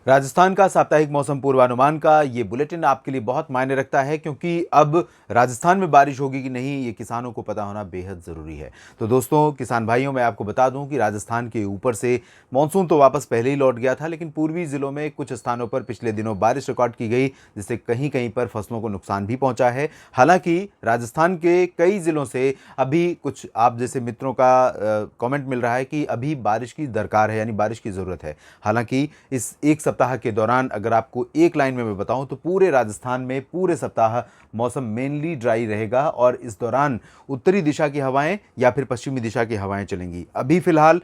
राजस्थान का साप्ताहिक मौसम पूर्वानुमान का ये बुलेटिन आपके लिए बहुत मायने रखता है, क्योंकि अब राजस्थान में बारिश होगी कि नहीं ये किसानों को पता होना बेहद ज़रूरी है। तो दोस्तों, किसान भाइयों, मैं आपको बता दूं कि राजस्थान के ऊपर से मानसून तो वापस पहले ही लौट गया था, लेकिन पूर्वी ज़िलों में कुछ स्थानों पर पिछले दिनों बारिश रिकॉर्ड की गई, जिससे कहीं कहीं पर फसलों को नुकसान भी पहुँचा है। हालांकि राजस्थान के कई ज़िलों से अभी कुछ आप जैसे मित्रों का कॉमेंट मिल रहा है कि अभी बारिश की दरकार है, यानी बारिश की ज़रूरत है। हालांकि इस एक सप्ताह के दौरान अगर आपको एक लाइन में मैं बताऊं तो पूरे राजस्थान में पूरे सप्ताह मौसम मेनली ड्राई रहेगा और इस दौरान उत्तरी दिशा की हवाएं या फिर पश्चिमी दिशा की हवाएं चलेंगी। अभी फिलहाल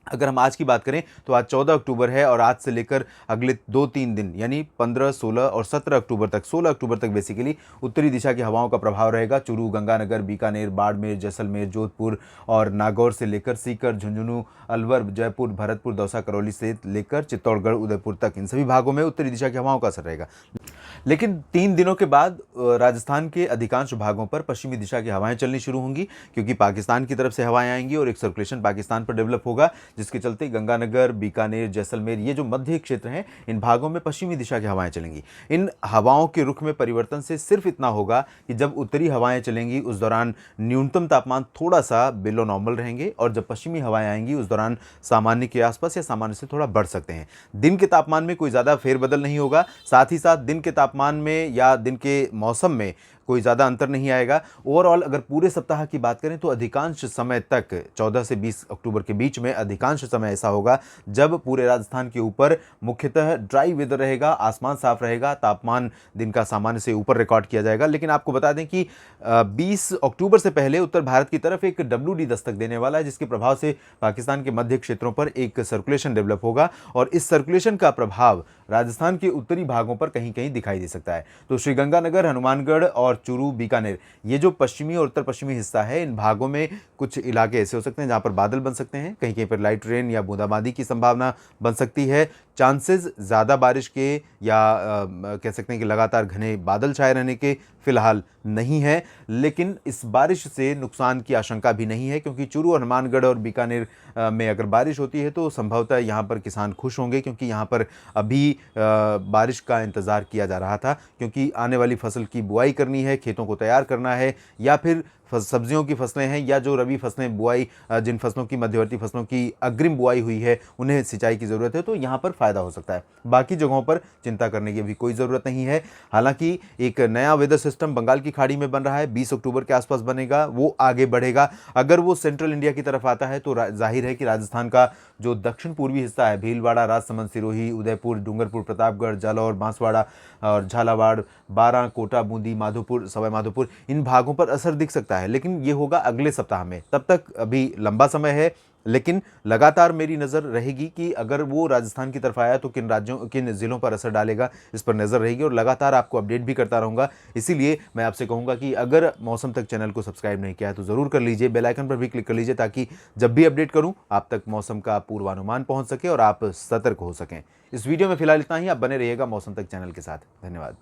अगर हम आज की बात करें तो आज 14 अक्टूबर है और आज से लेकर अगले 2-3 दिन यानी 15, 16 और 17 अक्टूबर तक, 16 अक्टूबर तक बेसिकली उत्तरी दिशा की हवाओं का प्रभाव रहेगा। चूरू, गंगानगर, बीकानेर, बाड़मेर, जैसलमेर, जोधपुर और नागौर से लेकर सीकर, झुंझुनू, अलवर, जयपुर, भरतपुर, दौसा, करौली से लेकर चित्तौड़गढ़, उदयपुर तक इन सभी भागों में उत्तरी दिशा की हवाओं का असर रहेगा। लेकिन 3 दिनों के बाद राजस्थान के अधिकांश भागों पर पश्चिमी दिशा की हवाएं चलनी शुरू होंगी, क्योंकि पाकिस्तान की तरफ से हवाएं आएंगी और एक सर्कुलेशन पाकिस्तान पर डेवलप होगा, जिसके चलते गंगानगर, बीकानेर, जैसलमेर ये जो मध्य क्षेत्र हैं इन भागों में पश्चिमी दिशा की हवाएं चलेंगी। इन हवाओं के रुख में परिवर्तन से सिर्फ इतना होगा कि जब उत्तरी हवाएं चलेंगी उस दौरान न्यूनतम तापमान थोड़ा सा बिलो नॉर्मल रहेंगे और जब पश्चिमी हवाएं आएंगी उस दौरान सामान्य के आसपास या सामान्य से थोड़ा बढ़ सकते हैं। दिन के तापमान में कोई ज़्यादा फेरबदल नहीं होगा, साथ ही साथ दिन के तापमान में या दिन के मौसम में कोई ज़्यादा अंतर नहीं आएगा। ओवरऑल अगर पूरे सप्ताह की बात करें तो अधिकांश समय तक 14 से 20 अक्टूबर के बीच में अधिकांश समय ऐसा होगा जब पूरे राजस्थान के ऊपर मुख्यतः ड्राई वेदर रहेगा, आसमान साफ रहेगा, तापमान दिन का सामान्य से ऊपर रिकॉर्ड किया जाएगा। लेकिन आपको बता दें कि 20 अक्टूबर से पहले उत्तर भारत की तरफ एक WD दस्तक देने वाला है, जिसके प्रभाव से पाकिस्तान के मध्य क्षेत्रों पर एक सर्कुलेशन डेवलप होगा और इस सर्कुलेशन का प्रभाव राजस्थान के उत्तरी भागों पर कहीं कहीं दिखाई दे सकता है। तो श्रीगंगानगर, हनुमानगढ़ और चूरू, बीकानेर ये जो पश्चिमी और उत्तर पश्चिमी हिस्सा है इन भागों में कुछ इलाके ऐसे हो सकते हैं जहां पर बादल बन सकते हैं, कहीं कहीं पर लाइट रेन या बूंदाबांदी की संभावना बन सकती है। चांसेस ज़्यादा बारिश के या कह सकते हैं कि लगातार घने बादल छाए रहने के फिलहाल नहीं है, लेकिन इस बारिश से नुकसान की आशंका भी नहीं है, क्योंकि चूरू, हनुमानगढ़ और बीकानेर में अगर बारिश होती है तो संभवतः यहाँ पर किसान खुश होंगे, क्योंकि यहाँ पर अभी बारिश का इंतज़ार किया जा रहा था, क्योंकि आने वाली फसल की बुआई करनी है, खेतों को तैयार करना है, या फिर सब्जियों की फसलें हैं या जो रबी फसलें बुआई, जिन फसलों की मध्यवर्ती फसलों की अग्रिम बुआई हुई है उन्हें सिंचाई की ज़रूरत है, तो यहाँ पर फ़ायदा हो सकता है। बाकी जगहों पर चिंता करने की अभी कोई ज़रूरत नहीं है। हालांकि एक नया वेदर सिस्टम बंगाल की खाड़ी में बन रहा है, 20 अक्टूबर के आसपास बनेगा, वो आगे बढ़ेगा। अगर वो सेंट्रल इंडिया की तरफ आता है तो जाहिर है कि राजस्थान का जो दक्षिण पूर्वी हिस्सा है, भीलवाड़ा, राजसमंद, सिरोही, उदयपुर, डूंगरपुर, प्रतापगढ़, जालौर, बांसवाड़ा और झालावाड़, बारां, कोटा, बूंदी, माधोपुर, सवाई माधोपुर इन भागों पर असर दिख सकता है, लेकिन ये होगा अगले सप्ताह में। तब तक अभी लंबा समय है, लेकिन लगातार मेरी नज़र रहेगी कि अगर वो राजस्थान की तरफ आया तो किन राज्यों, किन ज़िलों पर असर डालेगा, इस पर नज़र रहेगी और लगातार आपको अपडेट भी करता रहूँगा। इसीलिए मैं आपसे कहूँगा कि अगर मौसम तक चैनल को सब्सक्राइब नहीं किया है तो ज़रूर कर लीजिए, बेल आइकन पर भी क्लिक कर लीजिए, ताकि जब भी अपडेट करूँ आप तक मौसम का पूर्वानुमान पहुँच सके और आप सतर्क हो सकें। इस वीडियो में फिलहाल इतना ही। आप बने रहिएगा मौसम तक चैनल के साथ। धन्यवाद।